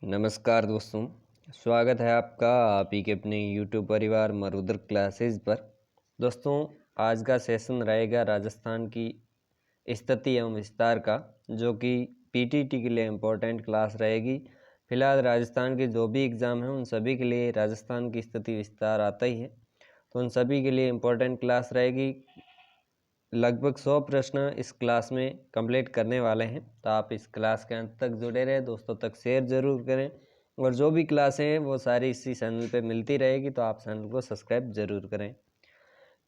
नमस्कार दोस्तों, स्वागत है आपका आप ही के अपने YouTube परिवार मरुद्र क्लासेस पर। दोस्तों, आज का सेशन रहेगा राजस्थान की स्थिति एवं विस्तार का, जो कि पीटीटी के लिए इम्पोर्टेंट क्लास रहेगी। फिलहाल राजस्थान के जो भी एग्ज़ाम हैं उन सभी के लिए राजस्थान की स्थिति विस्तार आता ही है, तो उन सभी के लिए इम्पोर्टेंट क्लास रहेगी। लगभग 100 प्रश्न इस क्लास में कंप्लीट करने वाले हैं, तो आप इस क्लास के अंत तक जुड़े रहें, दोस्तों तक शेयर ज़रूर करें। और जो भी क्लासें हैं वो सारी इसी चैनल पे मिलती रहेगी, तो आप चैनल को सब्सक्राइब जरूर करें।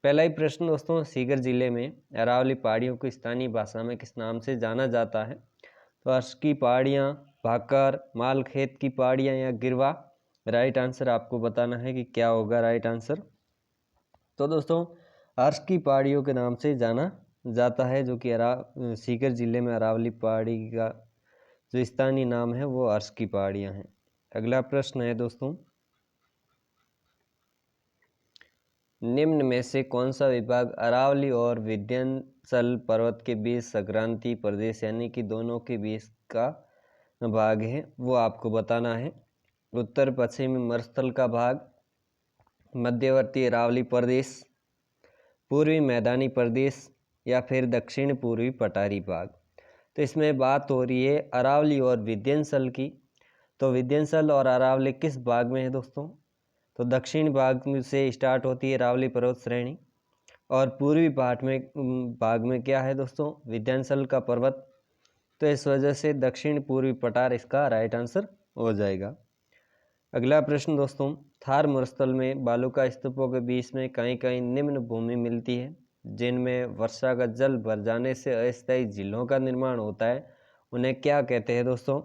पहला ही प्रश्न दोस्तों, सीकर जिले में अरावली पहाड़ियों को स्थानीय भाषा में किस नाम से जाना जाता है? तो अर्श की पहाड़ियाँ, भाकर, मालखेत की पहाड़ियाँ या गिरवा। राइट आंसर आपको बताना है कि क्या होगा राइट आंसर। तो दोस्तों, अर्श की पहाड़ियों के नाम से जाना जाता है, जो कि सीकर जिले में अरावली पहाड़ी का जो स्थानीय नाम है वो अर्श की पहाड़ियाँ हैं। अगला प्रश्न है दोस्तों, निम्न में से कौन सा विभाग अरावली और विंध्याचल पर्वत के बीच संक्रांति प्रदेश यानी कि दोनों के बीच का भाग है, वो आपको बताना है। उत्तर पश्चिमी मरुस्थल का भाग, मध्यवर्ती अरावली प्रदेश, पूर्वी मैदानी प्रदेश या फिर दक्षिण पूर्वी पठारी भाग। तो इसमें बात हो रही है अरावली और विंध्याचल की। तो विंध्याचल और अरावली किस भाग में है दोस्तों? तो दक्षिण भाग से स्टार्ट होती है अरावली पर्वत श्रेणी, और पूर्वी भाग में क्या है दोस्तों? विंध्याचल का पर्वत। तो इस वजह से दक्षिण पूर्वी पठार इसका राइट आंसर हो जाएगा। अगला प्रश्न दोस्तों, थार मरुस्थल में बालू का स्तूपों के बीच में कहीं कहीं निम्न भूमि मिलती है, जिनमें वर्षा का जल भर जाने से अस्थायी झीलों का निर्माण होता है। उन्हें क्या कहते हैं दोस्तों?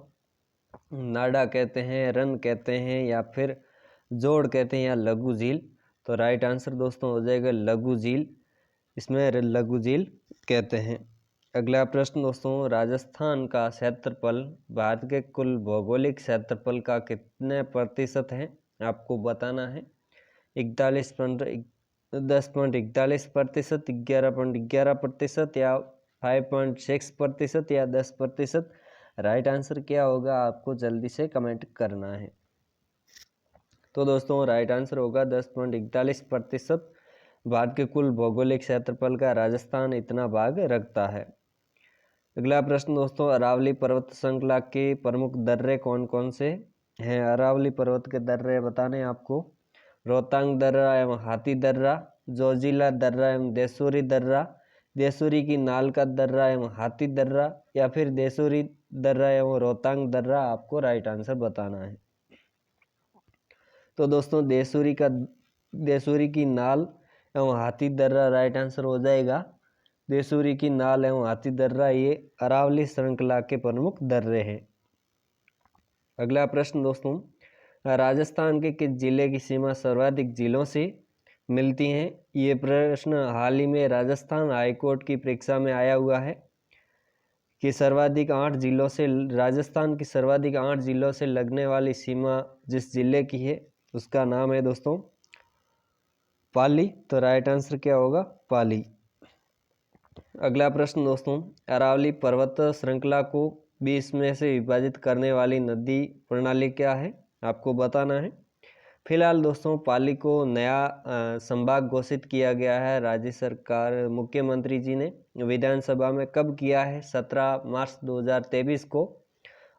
नाडा कहते हैं, रन कहते हैं, या फिर जोड़ कहते हैं, या लघु झील। तो राइट आंसर दोस्तों हो जाएगा लघु झील, इसमें लघु झील कहते हैं। अगला प्रश्न दोस्तों, राजस्थान का क्षेत्रफल भारत के कुल भौगोलिक क्षेत्रफल का कितने प्रतिशत है? आपको बताना है। 10.41%, 11.11%, या 5.6%, या 10%। राइट आंसर क्या होगा आपको जल्दी से कमेंट करना है। तो दोस्तों राइट आंसर होगा 10.41%। भारत के कुल भौगोलिक क्षेत्रफल का राजस्थान इतना भाग रखता है। अगला प्रश्न दोस्तों, अरावली पर्वत श्रृंखला के प्रमुख दर्रे कौन कौन से हैं? अरावली पर्वत के दर्रे बताने आपको। रोहतांग दर्रा एवं हाथी दर्रा, जोजिला दर्रा एवं देसूरी दर्रा, देसूरी की नाल का दर्रा एवं हाथी दर्रा, या फिर देसूरी दर्रा एवं रोहतांग दर्रा। आपको राइट आंसर बताना है। तो दोस्तों देसूरी की नाल एवं हाथी दर्रा राइट आंसर हो जाएगा। देसूरी की नाल एवं हाथी दर्रा ये अरावली श्रृंखला के प्रमुख दर्रे हैं। अगला प्रश्न दोस्तों, राजस्थान के किस जिले की सीमा सर्वाधिक जिलों से मिलती हैं? ये प्रश्न हाल ही में राजस्थान हाईकोर्ट की परीक्षा में आया हुआ है कि राजस्थान की सर्वाधिक 8 जिलों से लगने वाली सीमा जिस जिले की है उसका नाम है दोस्तों पाली। तो राइट आंसर क्या होगा? पाली। अगला प्रश्न दोस्तों, अरावली पर्वत श्रृंखला को 20 में से विभाजित करने वाली नदी प्रणाली क्या है? आपको बताना है। फिलहाल दोस्तों पाली को नया संभाग घोषित किया गया है राज्य सरकार, मुख्यमंत्री जी ने विधानसभा में कब किया है? 17 मार्च 2023 को।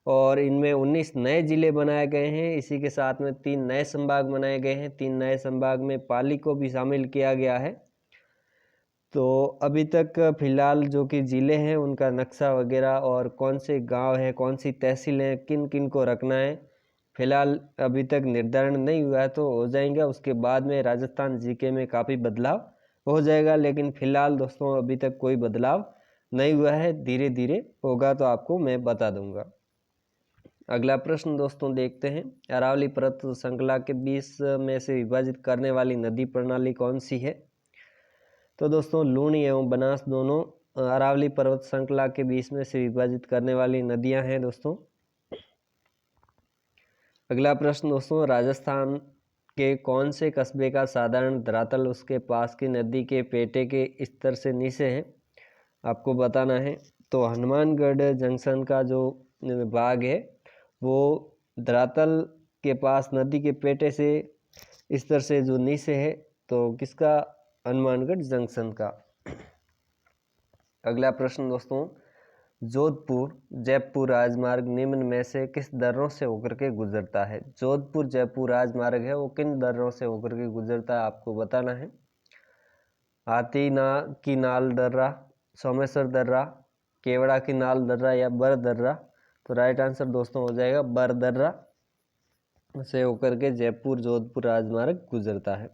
और इनमें 19 नए जिले बनाए गए हैं। इसी के साथ में 3 नए संभाग बनाए गए हैं। 3 नए संभाग में पाली को भी शामिल किया गया है। तो अभी तक फिलहाल जो कि ज़िले हैं उनका नक्शा वगैरह और कौन से गांव है, कौन सी तहसील है, किन किन को रखना है, फिलहाल अभी तक निर्धारण नहीं हुआ है। तो हो जाएंगे, उसके बाद में राजस्थान जीके में काफ़ी बदलाव हो जाएगा। लेकिन फिलहाल दोस्तों अभी तक कोई बदलाव नहीं हुआ है, धीरे धीरे होगा तो आपको मैं बता दूंगा। अगला प्रश्न दोस्तों देखते हैं, अरावली पर्वत श्रृंखला के 20 में से विभाजित करने वाली नदी प्रणाली कौन सी है? तो दोस्तों लूणी एवं बनास दोनों अरावली पर्वत श्रृंखला के 20 में से विभाजित करने वाली नदियां हैं दोस्तों। अगला प्रश्न दोस्तों, राजस्थान के कौन से कस्बे का साधारण धरातल उसके पास की नदी के पेटे के स्तर से नीचे है? आपको बताना है। तो हनुमानगढ़ जंक्शन का जो भाग है वो धरातल के पास नदी के पेटे से इस तरह से जो नीचे है, तो किसका? हनुमानगढ़ जंक्शन का। अगला प्रश्न दोस्तों, जोधपुर जयपुर राजमार्ग निम्न में से किस दर्रों से होकर के गुजरता है? जोधपुर जयपुर राजमार्ग है वो किन दर्रों से होकर के गुजरता है आपको बताना है। हाथी की नाल दर्रा, सोमेश्वर दर्रा, केवड़ा की नाल दर्रा या बर दर्रा। तो राइट आंसर दोस्तों हो जाएगा बर दर्रा से होकर के जयपुर जोधपुर राजमार्ग गुजरता है।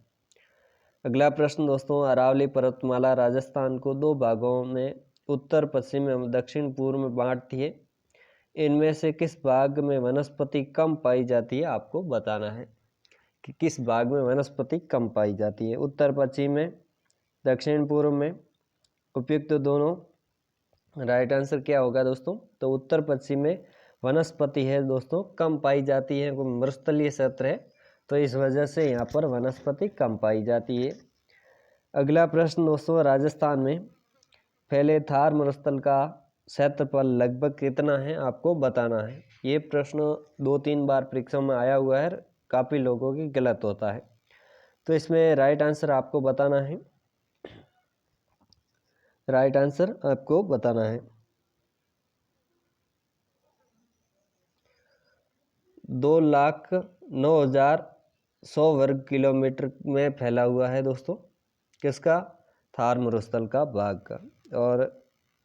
अगला प्रश्न दोस्तों, अरावली पर्वतमाला राजस्थान को दो भागों में उत्तर पश्चिम एवं दक्षिण पूर्व में बांटती है। इनमें से किस भाग में वनस्पति कम पाई जाती है आपको बताना है कि किस भाग में वनस्पति कम पाई जाती है। उत्तर पश्चिम में, दक्षिण पूर्व में, उपयुक्त तो दोनों। राइट आंसर क्या होगा दोस्तों? तो उत्तर पश्चिम में वनस्पति है दोस्तों कम पाई जाती है, मरुस्थलीय क्षेत्र है, तो इस वजह से यहाँ पर वनस्पति कम पाई जाती है। अगला प्रश्न दोस्तों, राजस्थान में फैले थार मरुस्थल का क्षेत्रफल लगभग कितना है आपको बताना है। ये प्रश्न 2-3 बार परीक्षा में आया हुआ है, काफ़ी लोगों की गलत होता है, तो इसमें राइट आंसर आपको बताना है। राइट आंसर आपको बताना है 2,09,100 वर्ग किलोमीटर में फैला हुआ है दोस्तों, किसका? थार मरुस्थल का भाग का। और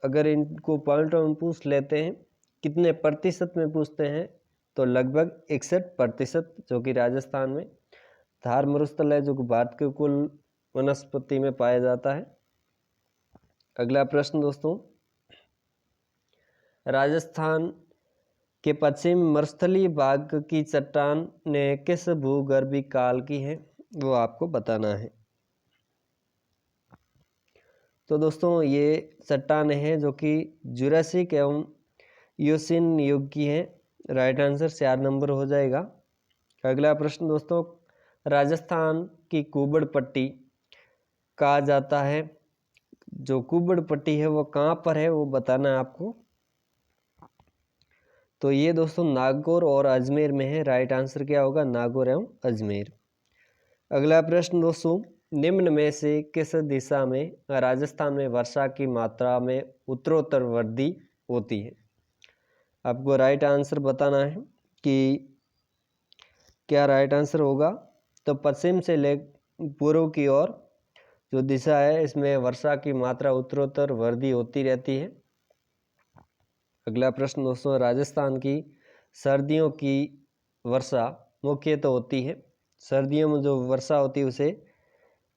अगर इनको पॉइंटों में पूछ लेते हैं, कितने प्रतिशत में पूछते हैं, तो लगभग 61% जो कि राजस्थान में थार मरुस्थल है, जो कि भारत के कुल वनस्पति में पाया जाता है। अगला प्रश्न दोस्तों, राजस्थान के पश्चिम मरुस्थलीय भाग की चट्टान ने किस भूगर्भीय काल की है, वो आपको बताना है। तो दोस्तों ये चट्टानें हैं जो कि जुरासिक एवं ईओसिन युग की है। राइट आंसर 4 नंबर हो जाएगा। अगला प्रश्न दोस्तों, राजस्थान की कुबड़ पट्टी कहा जाता है, जो कुबड़ पट्टी है वो कहाँ पर है वो बताना है आपको। तो ये दोस्तों नागौर और अजमेर में है। राइट आंसर क्या होगा? नागौर एवं अजमेर। अगला प्रश्न दोस्तों, निम्न में से किस दिशा में राजस्थान में वर्षा की मात्रा में उत्तरोत्तर वृद्धि होती है? आपको राइट आंसर बताना है कि क्या राइट आंसर होगा। तो पश्चिम से ले पूर्व की ओर जो दिशा है, इसमें वर्षा की मात्रा उत्तरोत्तर वृद्धि होती रहती है। अगला प्रश्न दोस्तों, राजस्थान की सर्दियों की वर्षा मुख्यतः होती है। सर्दियों में जो वर्षा होती है उसे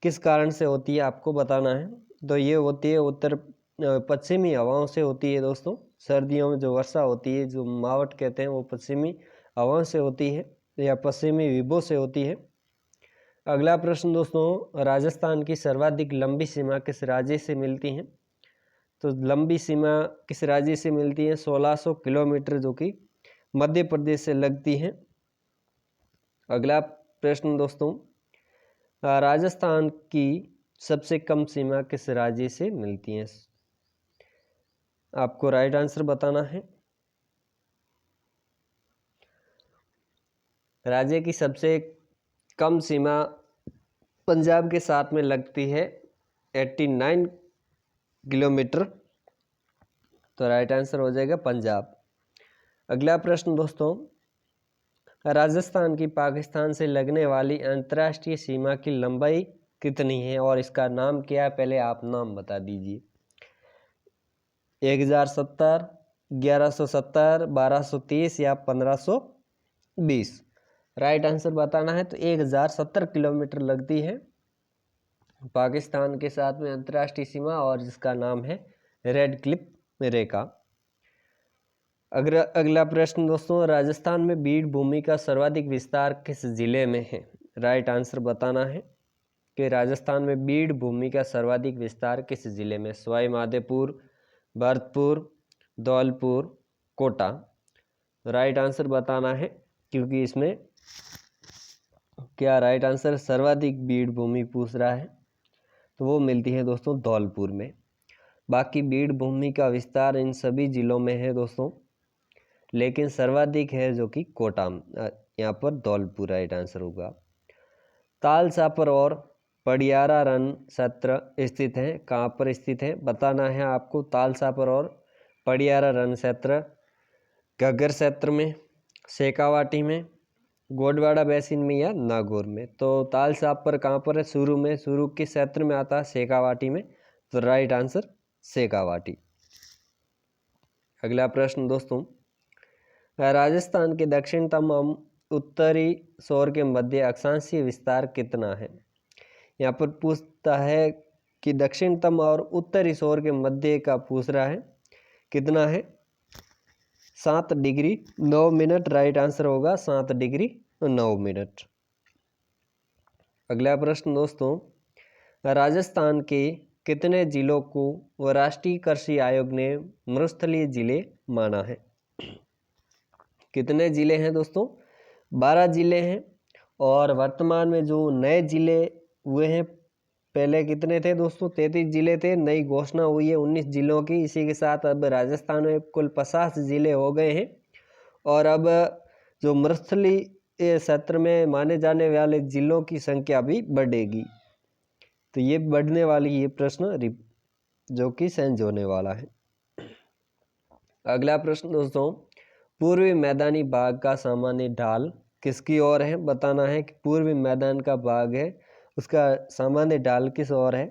किस कारण से होती है आपको बताना है। तो ये होती है उत्तर पश्चिमी हवाओं से होती है दोस्तों। सर्दियों में जो वर्षा होती है, जो मावट कहते हैं, वो पश्चिमी हवाओं से होती है या पश्चिमी विभव से होती है। अगला प्रश्न दोस्तों, राजस्थान की सर्वाधिक लंबी सीमा किस राज्य से मिलती है? तो लंबी सीमा किस राज्य से मिलती है? 1600 किलोमीटर, जो कि मध्य प्रदेश से लगती है। अगला प्रश्न दोस्तों, राजस्थान की सबसे कम सीमा किस राज्य से मिलती है? आपको राइट आंसर बताना है। राज्य की सबसे कम सीमा पंजाब के साथ में लगती है 89 किलोमीटर, तो राइट आंसर हो जाएगा पंजाब। अगला प्रश्न दोस्तों, राजस्थान की पाकिस्तान से लगने वाली अंतर्राष्ट्रीय सीमा की लंबाई कितनी है और इसका नाम क्या है? पहले आप नाम बता दीजिए। 1070, 1170, 1230 या 1520। राइट आंसर बताना है। तो 1070 किलोमीटर लगती है पाकिस्तान के साथ में अंतर्राष्ट्रीय सीमा, और जिसका नाम है रेड क्लिफ रेखा। अगला प्रश्न दोस्तों, राजस्थान में बीड़ भूमि का सर्वाधिक विस्तार किस जिले में है? राइट आंसर बताना है कि राजस्थान में बीड़ भूमि का सर्वाधिक विस्तार किस जिले में? सवाई माधोपुर, भरतपुर, धौलपुर, कोटा। राइट आंसर बताना है, क्योंकि इसमें क्या राइट आंसर सर्वाधिक बीड़ भूमि पूछ रहा है, तो वो मिलती है दोस्तों धौलपुर में। बाकी बीड़ भूमि का विस्तार इन सभी जिलों में है दोस्तों, लेकिन सर्वाधिक है जो कि कोटा, यहाँ पर धौलपुर राइट आंसर होगा। तालसापर और पडियारा रन क्षेत्र स्थित हैं, कहाँ पर स्थित है बताना है आपको। तालसापर और पडियारा रन क्षेत्र घग्गर क्षेत्र में, शेखावाटी में, गोडवाड़ा बेसिन में या नागौर में। तो तालसापर कहाँ पर है? सुरू में। सुरू किस क्षेत्र में आता है? शेखावाटी में। तो राइट आंसर शेखावाटी। अगला प्रश्न दोस्तों, राजस्थान के दक्षिणतम एवं उत्तरी छोर के मध्य अक्षांशीय विस्तार कितना है? यहाँ पर पूछता है कि दक्षिणतम और उत्तरी छोर के मध्य का पूछ रहा है, कितना है? 7 डिग्री 9 मिनट राइट आंसर होगा, 7 डिग्री 9 मिनट। अगला प्रश्न दोस्तों, राजस्थान के कितने जिलों को राष्ट्रीय कृषि आयोग ने मरुस्थलीय जिले माना है? कितने जिले हैं दोस्तों? 12 जिले हैं। और वर्तमान में जो नए जिले हुए हैं, पहले कितने थे दोस्तों? 33 जिले थे, नई घोषणा हुई है 19 जिलों की। इसी के साथ अब राजस्थान में कुल 50 जिले हो गए हैं। और अब जो मरुस्थलीय क्षेत्र में माने जाने वाले जिलों की संख्या भी बढ़ेगी। तो ये बढ़ने वाली ये प्रश्न जो कि चेंज होने वाला है। अगला प्रश्न दोस्तों, पूर्वी मैदानी भाग का सामान्य ढाल किसकी ओर है? बताना है कि पूर्वी मैदान का भाग है, उसका सामान्य ढाल किस ओर है?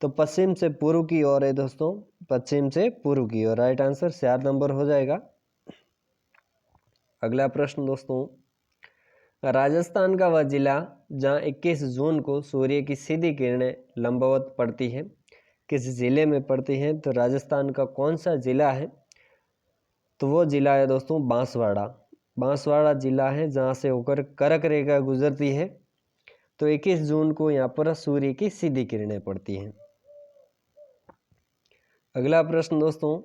तो पश्चिम से पूर्व की ओर है दोस्तों, पश्चिम से पूर्व की ओर। राइट आंसर 4 नंबर हो जाएगा। अगला प्रश्न दोस्तों, राजस्थान का वह जिला जहां 21 जून को सूर्य की सीधी किरणें लंबवत पड़ती है, किस जिले में पड़ती हैं? तो राजस्थान का कौन सा जिला है? तो वो जिला है दोस्तों बांसवाड़ा। बांसवाड़ा जिला है जहां से होकर कर्क रेखा गुजरती है। तो 21 जून को यहाँ पर सूर्य की सीधी किरणें पड़ती हैं। अगला प्रश्न दोस्तों,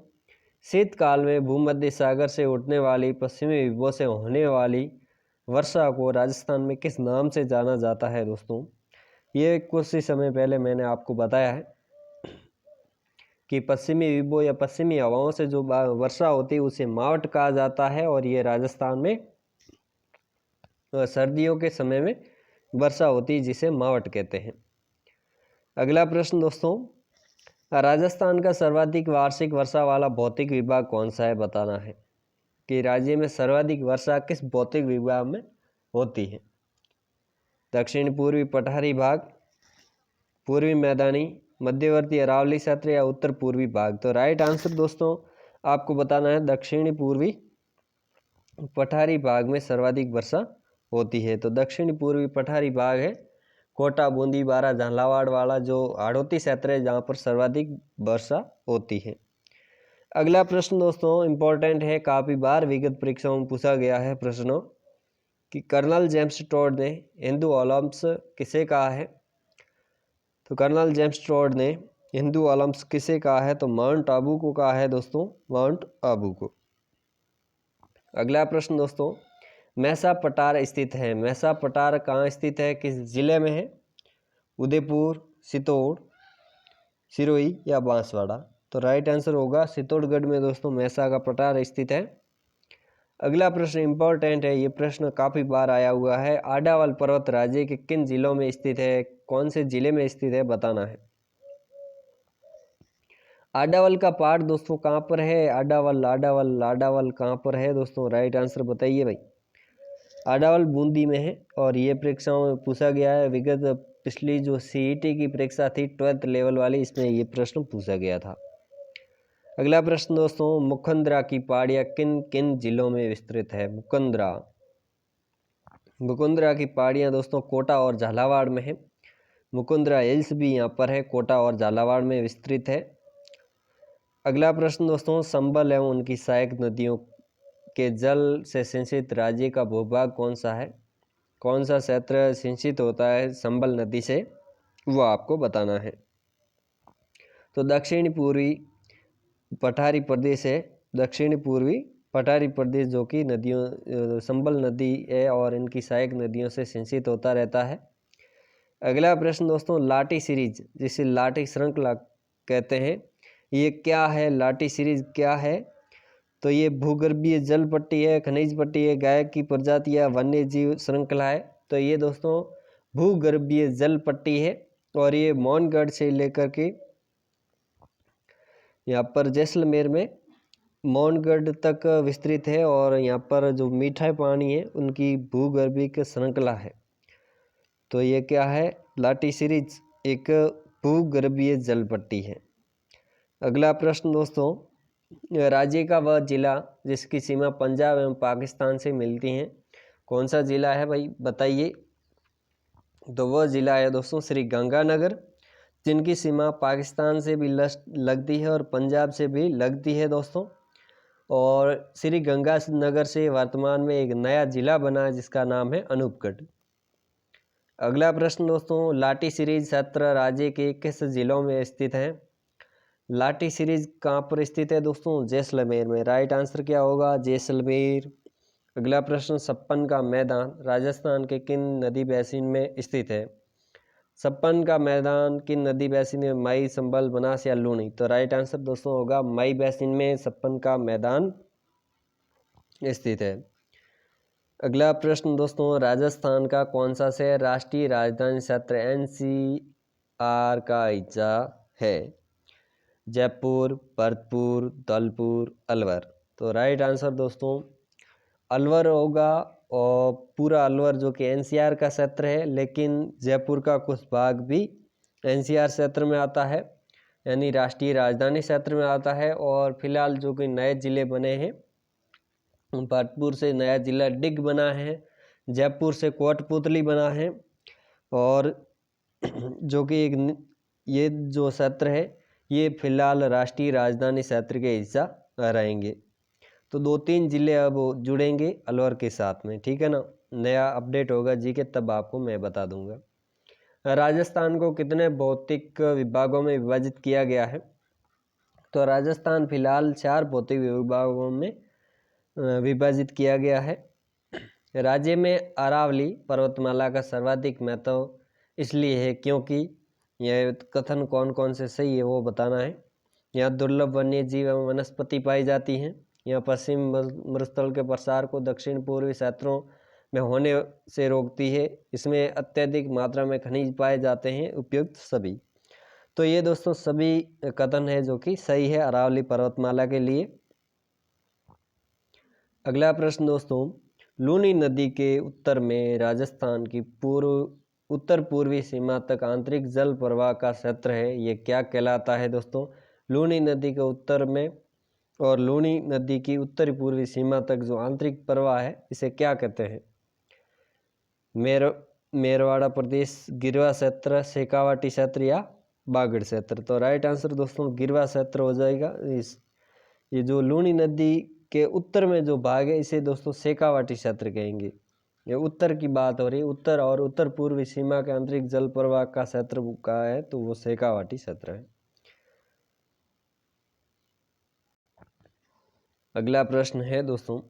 शीतकाल में भूमध्य सागर से उठने वाली पश्चिमी विभव से होने वाली वर्षा को राजस्थान में किस नाम से जाना जाता है दोस्तों? ये कुछ ही समय पहले मैंने आपको बताया है कि पश्चिमी विभव या पश्चिमी हवाओं से जो वर्षा होती है उसे मावट कहा जाता है। और ये राजस्थान में सर्दियों के समय में वर्षा होती है जिसे मावट कहते हैं। अगला प्रश्न दोस्तों, राजस्थान का सर्वाधिक वार्षिक वर्षा वाला भौतिक विभाग कौन सा है? बताना है कि राज्य में सर्वाधिक वर्षा किस भौतिक विभाग में होती है? दक्षिण पूर्वी पठारी भाग, पूर्वी मैदानी, मध्यवर्ती अरावली क्षेत्र या उत्तर पूर्वी भाग। तो राइट आंसर दोस्तों आपको बताना है दक्षिणी पूर्वी पठारी भाग में सर्वाधिक वर्षा होती है। तो दक्षिणी पूर्वी पठारी भाग है कोटा, बूंदी, बारा, झालावाड़ वाला जो हाड़ौती क्षेत्र है जहाँ पर सर्वाधिक वर्षा होती है। अगला प्रश्न दोस्तों इंपॉर्टेंट है, काफी बार विगत परीक्षाओं में पूछा गया है प्रश्नों कि कर्नल जेम्स टोड ने हिंदू ओलंपिक्स किसे कहा है? तो कर्नल जेम्स टोड ने हिंदू ओलंपिक्स किसे कहा है? तो माउंट आबू को कहा है दोस्तों, माउंट आबू को। अगला प्रश्न दोस्तों, मैसा पटार स्थित है। मैसा पटार कहाँ स्थित है, किस जिले में है? उदयपुर, चित्तौड़, सिरोही या बांसवाड़ा। तो राइट आंसर होगा चित्तौड़गढ़ में दोस्तों मैसा का पटार स्थित है। अगला प्रश्न इंपॉर्टेंट है, ये प्रश्न काफी बार आया हुआ है। आडावल पर्वत राज्य के किन जिलों में स्थित है? कौन से जिले में स्थित है बताना है। आडावल का पहाड़ दोस्तों कहाँ पर है? आडावल आडावल आडावल कहाँ पर है दोस्तों? राइट आंसर बताइए भाई। आडावल बूंदी में है। और ये परीक्षाओं में पूछा गया है, विगत पिछली जो सीईटी की परीक्षा थी 12th लेवल वाली, इसमें ये प्रश्न पूछा गया था। अगला प्रश्न दोस्तों, मुकंदरा की पहाड़ियाँ किन किन जिलों में विस्तृत है? मुकुंदरा की पहाड़ियाँ दोस्तों कोटा और झालावाड़ में है। मुकुंदरा हिल्स भी यहाँ पर है, कोटा और झालावाड़ में विस्तृत है। अगला प्रश्न दोस्तों, संबल एवं उनकी सहायक नदियों के जल से सिंचित राज्य का भूभाग कौन सा है? कौन सा क्षेत्र सिंचित होता है संबल नदी से, वो आपको बताना है। तो दक्षिणी पूर्वी पठारी प्रदेश है, दक्षिणी पूर्वी पठारी प्रदेश जो कि नदियों संबल नदी है और इनकी सहायक नदियों से सिंचित होता रहता है। अगला प्रश्न दोस्तों, लाठी सीरीज जिसे लाठी श्रृंखला कहते हैं, ये क्या है? लाठी सीरीज क्या है? तो ये भूगर्भीय जल पट्टी है, खनिज पट्टी है, गाय की प्रजाति या वन्य जीव श्रृंखला है। तो ये दोस्तों भूगर्भीय जल पट्टी है और ये मौनगढ़ से लेकर के यहाँ पर जैसलमेर में मौनगढ़ तक विस्तृत है और यहाँ पर जो मीठा पानी है उनकी भूगर्भीय श्रृंखला है। तो ये क्या है, लाटी सीरीज एक भूगर्भीय जल पट्टी है। अगला प्रश्न दोस्तों, राज्य का वह जिला जिसकी सीमा पंजाब एवं पाकिस्तान से मिलती हैं, कौन सा जिला है भाई बताइए। तो वह जिला है दोस्तों श्री गंगानगर, जिनकी सीमा पाकिस्तान से भी लगती है और पंजाब से भी लगती है दोस्तों। और श्री गंगानगर से वर्तमान में एक नया जिला बना है जिसका नाम है अनूपगढ़। अगला प्रश्न दोस्तों, लाटी सीरीज क्षेत्र राज्य के किस जिलों में स्थित है। लाटी सीरीज कहाँ पर स्थित है दोस्तों, जैसलमेर में। राइट आंसर क्या होगा, जैसलमेर। अगला प्रश्न, छप्पन का मैदान राजस्थान के किन नदी बेसिन में स्थित है। छप्पन का मैदान किन नदी बेसिन में, मई, संबल, बनास या लूनी। तो राइट आंसर दोस्तों होगा मई बेसिन में छप्पन का मैदान स्थित है। अगला प्रश्न दोस्तों, राजस्थान का कौन सा शहर राष्ट्रीय राजधानी क्षेत्र NCR का हिस्सा है। जयपुर, भरतपुर, धौलपुर, अलवर। तो राइट आंसर दोस्तों अलवर होगा। और पूरा अलवर जो कि NCR का क्षेत्र है, लेकिन जयपुर का कुछ भाग भी NCR क्षेत्र में आता है, यानी राष्ट्रीय राजधानी क्षेत्र में आता है। और फिलहाल जो कि नए जिले बने हैं, भरतपुर से नया जिला डिग बना है, जयपुर से कोटपुतली बना है, और जो कि एक ये जो क्षेत्र है ये फिलहाल राष्ट्रीय राजधानी क्षेत्र के हिस्सा रहेंगे। तो 2-3 जिले अब जुड़ेंगे अलवर के साथ में, ठीक है ना। नया अपडेट होगा जी के तब आपको मैं बता दूंगा। राजस्थान को कितने भौतिक विभागों में विभाजित किया गया है। तो राजस्थान फिलहाल 4 भौतिक विभागों में विभाजित किया गया है। राज्य में अरावली पर्वतमाला का सर्वाधिक महत्व इसलिए है क्योंकि यह कथन कौन कौन से सही है वो बताना है। यहाँ दुर्लभ वन्य जीव एवं वनस्पति पाई जाती हैं। यहाँ पश्चिम मरुस्थल के प्रसार को दक्षिण पूर्वी क्षेत्रों में होने से रोकती है। इसमें अत्यधिक मात्रा में खनिज पाए जाते हैं। उपयुक्त सभी। तो ये दोस्तों सभी कथन है जो कि सही है अरावली पर्वतमाला के लिए। अगला प्रश्न दोस्तों, लूनी नदी के उत्तर में राजस्थान की उत्तर पूर्वी सीमा तक आंतरिक जल प्रवाह का क्षेत्र है, ये क्या कहलाता है दोस्तों। लूनी नदी के उत्तर में और लूनी नदी की उत्तरी पूर्वी सीमा तक जो आंतरिक प्रवाह है इसे क्या कहते हैं। मेरवाड़ा प्रदेश, गिरवा क्षेत्र, शेखावाटी क्षेत्र या बागड़ क्षेत्र। तो राइट आंसर दोस्तों गिरवा क्षेत्र हो जाएगा। ये जो लूनी नदी के उत्तर में जो भाग है इसे दोस्तों शेखावाटी क्षेत्र कहेंगे। ये उत्तर की बात हो रही है, उत्तर और उत्तर पूर्वी सीमा के आंतरिक जल प्रवाह का क्षेत्र का है तो वो शेखावाटी क्षेत्र है। अगला प्रश्न है दोस्तों,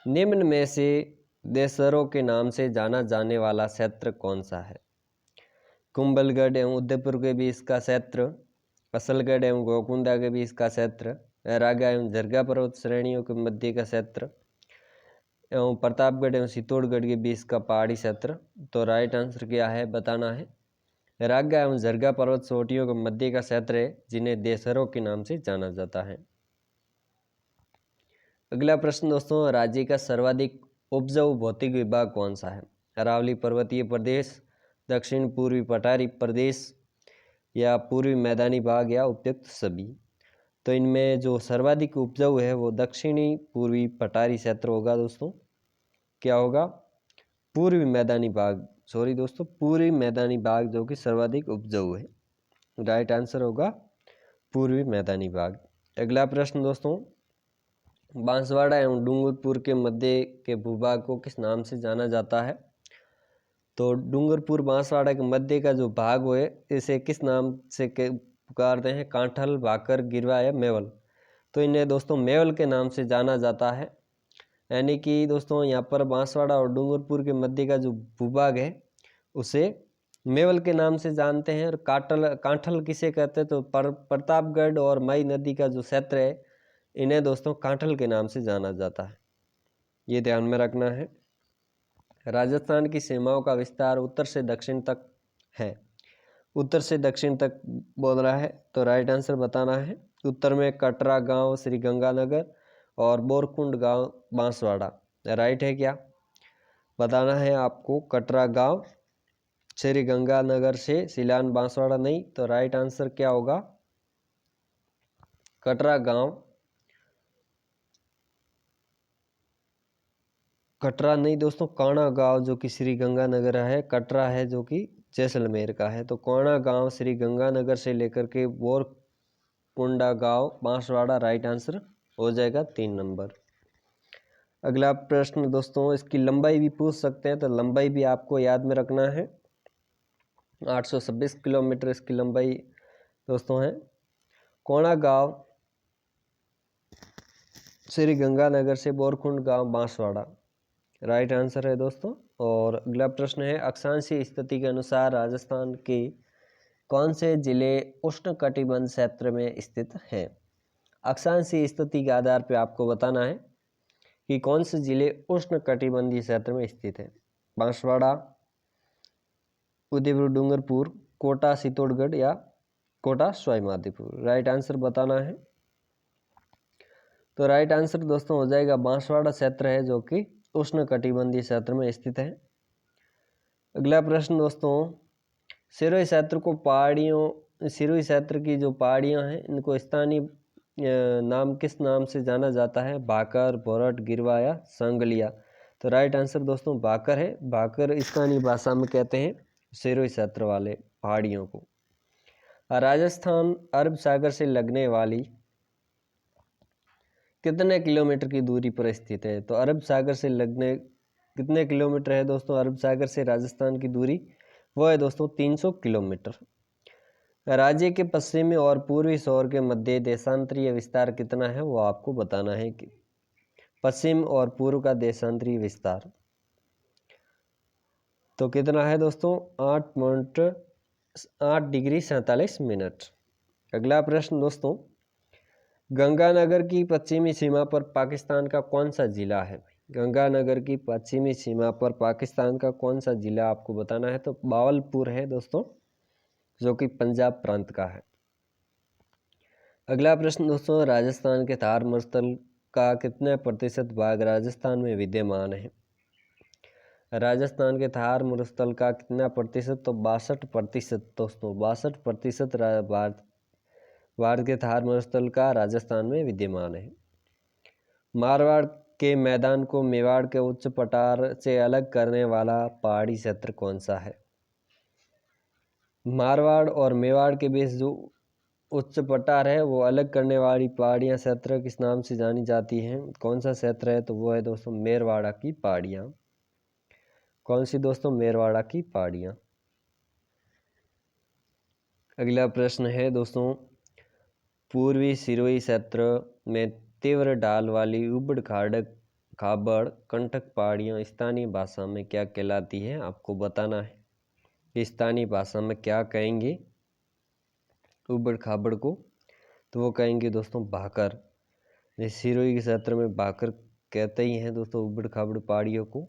निम्न में से देशरों के नाम से जाना जाने वाला क्षेत्र कौन सा है। कुंभलगढ़ एवं उदयपुर के बीच का क्षेत्र, असलगढ़ एवं गोकुंडा के बीच का क्षेत्र, रागा एवं झरगा पर्वत श्रेणियों के मध्य का क्षेत्र एवं प्रतापगढ़ एवं चित्तौड़गढ़ के बीच का पहाड़ी क्षेत्र। तो राइट आंसर क्या है बताना है। रागा एवं झरगा पर्वत चोटियों के मध्य का क्षेत्र है जिन्हें देशरों के नाम से जाना जाता है। अगला प्रश्न दोस्तों, राज्य का सर्वाधिक उपजाऊ भौतिक विभाग कौन सा है। अरावली पर्वतीय प्रदेश, दक्षिण पूर्वी पठारी प्रदेश या पूर्वी मैदानी भाग या उपयुक्त सभी। तो इनमें जो सर्वाधिक उपजाऊ है वो दक्षिणी पूर्वी पठारी क्षेत्र होगा दोस्तों। क्या होगा, पूर्वी मैदानी भाग, सॉरी दोस्तों पूर्वी मैदानी भाग जो कि सर्वाधिक उपजाऊ है। राइट आंसर होगा पूर्वी मैदानी भाग। अगला प्रश्न दोस्तों, बांसवाड़ा एवं डूंगरपुर के मध्य के भूभाग को किस नाम से जाना जाता है। तो डूंगरपुर बांसवाड़ा के मध्य का जो भाग है इसे किस नाम से पुकारते हैं, कांठल, भाकर, गिरवा या मेवल। तो इन्हें दोस्तों मेवल के नाम से जाना जाता है। यानी कि दोस्तों यहाँ पर बांसवाड़ा और डूंगरपुर के मध्य का जो भूभाग है उसे मेवल के नाम से जानते हैं। और कांठल किसे कहते हैं, तो प्रतापगढ़ और मई नदी का जो क्षेत्र है इन्हें दोस्तों कांठल के नाम से जाना जाता है, ये ध्यान में रखना है। राजस्थान की सीमाओं का विस्तार उत्तर से दक्षिण तक है। उत्तर से दक्षिण तक बोल रहा है तो राइट आंसर बताना है। उत्तर में कटरा गांव श्री गंगानगर और बोरकुंड गांव बांसवाड़ा, राइट है क्या? बताना है आपको। कटरा गांव श्री गंगानगर से सिलान बांसवाड़ा नहीं, तो राइट आंसर क्या होगा? कटरा गांव, कटरा नहीं दोस्तों, काणा गांव जो कि श्री गंगानगर है, कटरा है जो कि जैसलमेर का है। तो काणा गांव श्री गंगानगर से लेकर के बोरकुंडा गांव बांसवाड़ा राइट आंसर हो जाएगा 3 नंबर। अगला प्रश्न दोस्तों, इसकी लंबाई भी पूछ सकते हैं, तो लंबाई भी आपको याद में रखना है। 826 किलोमीटर इसकी लंबाई दोस्तों है। कोणा गांव श्री गंगानगर से बोरकुंड गांव बांसवाड़ा राइट आंसर है दोस्तों। और अगला प्रश्न है, अक्षांशीय स्थिति के अनुसार राजस्थान के कौन से जिले उष्णकटिबंध क्षेत्र में स्थित हैं? अक्षांशीय स्थिति के आधार पर आपको बताना है कि कौन से जिले उष्णकटिबंधीय क्षेत्र में स्थित है। बांसवाड़ा, उदयपुर डूंगरपुर, कोटा चित्तौड़गढ़ या कोटा सवाईमाधोपुर, राइट आंसर बताना है। तो राइट आंसर दोस्तों हो जाएगा बांसवाड़ा क्षेत्र है जो कि उष्णकटिबंधीय क्षेत्र में स्थित है। अगला प्रश्न दोस्तों, सिरोही क्षेत्र को पहाड़ियों, सिरोही क्षेत्र की जो पहाड़ियां हैं इनको स्थानीय नाम किस नाम से जाना जाता है? भाकर, भोरट, गिरवा या सांगलिया, तो राइट आंसर दोस्तों भाकर है। भाकर स्थानीय भाषा में कहते हैं सिरोही क्षेत्र वाले पहाड़ियों को। राजस्थान अरब सागर से लगने वाली कितने किलोमीटर की दूरी पर स्थित है? तो अरब सागर से लगने कितने किलोमीटर है दोस्तों? अरब सागर से राजस्थान की दूरी वो है दोस्तों 300 किलोमीटर। राज्य के पश्चिमी और पूर्वी शोर के मध्य देशांतरीय विस्तार कितना है वो आपको बताना है कि पश्चिम और पूर्व का देशांतरीय विस्तार तो कितना है दोस्तों? 8 डिग्री 47 मिनट। अगला प्रश्न दोस्तों, गंगानगर की पश्चिमी सीमा पर पाकिस्तान का कौन सा जिला है? गंगानगर की पश्चिमी सीमा पर पाकिस्तान का कौन सा जिला आपको बताना है? तो बावलपुर है दोस्तों जो कि पंजाब प्रांत का है। अगला प्रश्न दोस्तों, राजस्थान के थार मरुस्थल का कितने प्रतिशत भाग राजस्थान में विद्यमान है? राजस्थान के थार मरुस्थल का कितना प्रतिशत? तो 62% दोस्तों, 62% भारत के थार मरुस्थल का राजस्थान में विद्यमान है। मारवाड़ के मैदान को मेवाड़ के उच्च पठार से अलग करने वाला पहाड़ी क्षेत्र कौन सा है? मारवाड़ और मेवाड़ के बीच जो उच्च पठार है वो अलग करने वाली पहाड़ियाँ क्षेत्र किस नाम से जानी जाती हैं? कौन सा क्षेत्र है? तो वो है दोस्तों मेरवाड़ा की पहाड़ियाँ। कौन सी दोस्तों? मेरवाड़ा की पहाड़ियाँ। अगला प्रश्न है दोस्तों, पूर्वी सिरोही क्षेत्र में तीव्र ढाल वाली उबड़ खाबड़ कंटक पहाड़ियाँ स्थानीय भाषा में क्या कहलाती है? आपको बताना है स्थानीय भाषा में क्या कहेंगे उबड़ खाबड़ को? तो वो कहेंगे दोस्तों भाकर। सिरोही के क्षेत्र में भाकर कहते ही हैं दोस्तों उबड़ खाबड़ पहाड़ियों को।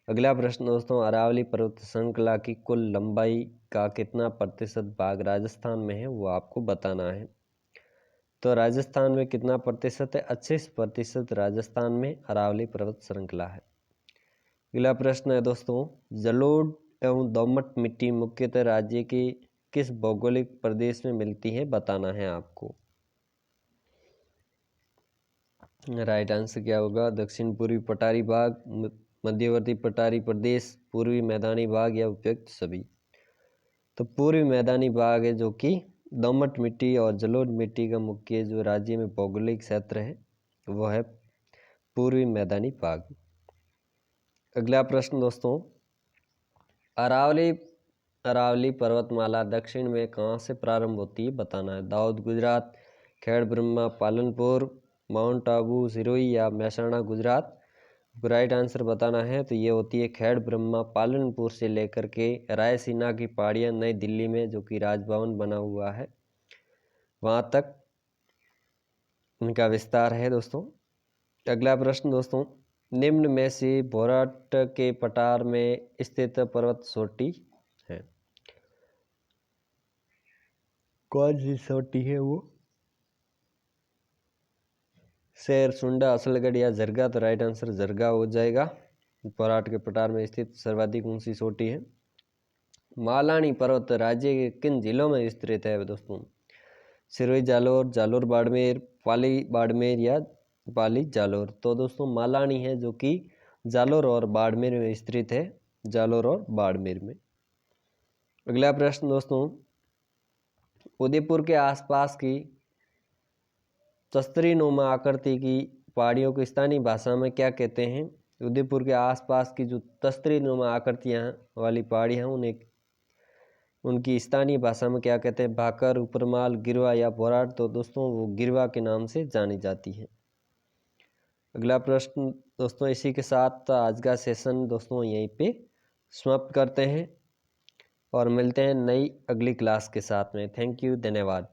अगला प्रश्न दोस्तों, अरावली पर्वत श्रृंखला की कुल लंबाई का कितना प्रतिशत भाग राजस्थान में है वो आपको बताना है। तो राजस्थान में कितना प्रतिशत है? 25% राजस्थान में अरावली पर्वत श्रृंखला है। अगला प्रश्न है दोस्तों, जलोढ़ एवं दोमट मिट्टी मुख्यतः राज्य के किस भौगोलिक प्रदेश में मिलती है बताना है आपको। राइट आंसर क्या होगा? दक्षिण पूर्वी पठारी भाग, मध्यवर्ती पठारी प्रदेश, पूर्वी मैदानी भाग या उपयुक्त सभी। तो पूर्वी मैदानी भाग है जो कि दोमट मिट्टी और जलोढ़ मिट्टी का मुख्य जो राज्य में भौगोलिक क्षेत्र है वो है पूर्वी मैदानी भाग। अगला प्रश्न दोस्तों, अरावली पर्वतमाला दक्षिण में कहाँ से प्रारंभ होती है बताना है। दाऊद गुजरात, खेड़ ब्रह्मा पालनपुर, माउंट आबू सिरोही या महसाणा गुजरात। राइट आंसर बताना है तो ये होती है खेड़ ब्रह्मा पालनपुर से लेकर के रायसीना की पहाड़ियाँ नई दिल्ली में जो कि राजभवन बना हुआ है वहाँ तक इनका विस्तार है दोस्तों। अगला प्रश्न दोस्तों, निम्न में से भोराट के पठार में स्थित पर्वत चोटी है, कौन सी चोटी है वो? शेर, सुंडा, असलगढ़ या जरगा? तो राइट आंसर जरगा हो जाएगा। भोराट के पठार में स्थित सर्वाधिक ऊंची चोटी है। मालानी पर्वत राज्य के किन जिलों में स्थित है दोस्तों? सिरोही जालोर, जालोर बाड़मेर, पाली बाड़मेर या पाली जालोर? तो दोस्तों मालानी है जो कि जालोर और बाड़मेर में स्थित है, जालोर और बाड़मेर में। अगला प्रश्न दोस्तों, उदयपुर के आसपास की तस्तरीनुमा आकृति की पहाड़ियों को स्थानीय भाषा में क्या कहते हैं? उदयपुर के आसपास की जो तस्तरीनुमा आकृतियाँ वाली पहाड़ियाँ उन्हें उनकी स्थानीय भाषा में क्या कहते हैं? भाकर, ऊपरमाल, गिरवा या भोराट? तो दोस्तों वो गिरवा के नाम से जानी जाती है। अगला प्रश्न दोस्तों, इसी के साथ आज का सेशन दोस्तों यहीं पे समाप्त करते हैं और मिलते हैं नई अगली क्लास के साथ में। थैंक यू, धन्यवाद।